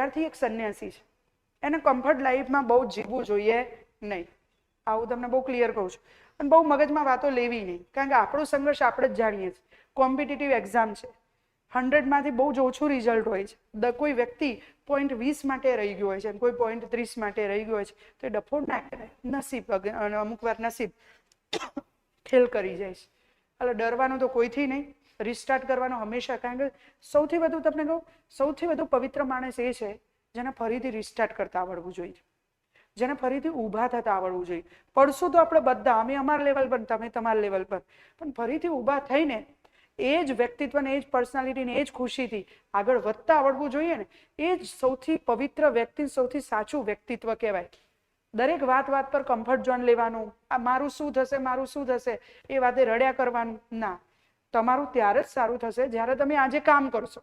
ત્યારથી એક સંન્યાસી છે, એને કમ્ફર્ટ લાઈફમાં બહુ જીવવું જોઈએ નહીં. આવું તમને બહુ ક્લિયર કહું છું. અને બહુ મગજમાં વાતો લેવી નહીં, કારણ કે આપણો સંઘર્ષ આપણે જ જાણીએ છીએ. કોમ્પિટિટિવ એક્ઝામ છે, 100માંથી બહુ જ ઓછું રિઝલ્ટ હોય છે. કોઈ વ્યક્તિ 0.20 માટે રહી ગયો હોય છે, કોઈ 0.30 માટે રહી ગયો હોય છે, તો એ ડફોડ ના કરાય. નસીબ, અને અમુક વાર નસીબ ખેલ કરી જાય છે. એટલે ડરવાનું તો કોઈથી નહીં, રિસ્ટાર્ટ કરવાનો હંમેશા. કારણ કે સૌથી વધુ તમને કહું, સૌથી વધુ પવિત્ર માણસ એ છે જેને ફરીથી રિસ્ટાર્ટ કરતા આવડવું જોઈએ, જેને ફરીથી ઊભા થતા આવડવું જોઈએ. પડશું તો આપણે બધા, અમે અમારા લેવલ પર, તમે તમારા લેવલ પર, પણ ફરીથી ઊભા થઈને એ જ વ્યક્તિત્વને, એ જ પર્સનાલિટીને, એ જ ખુશીથી આગળ વધતા આવડવું જોઈએ ને. એ જ સૌથી પવિત્ર વ્યક્તિ, સૌથી સાચું વ્યક્તિત્વ કહેવાય. દરેક વાત પર કમ્ફર્ટ ઝોન લેવાનું, આ મારું શું થશે, મારું શું થશે, એ વાતે રડ્યા કરવાનું ના. તમારું ત્યારે જ સારું થશે જ્યારે તમે આજે કામ કરશો.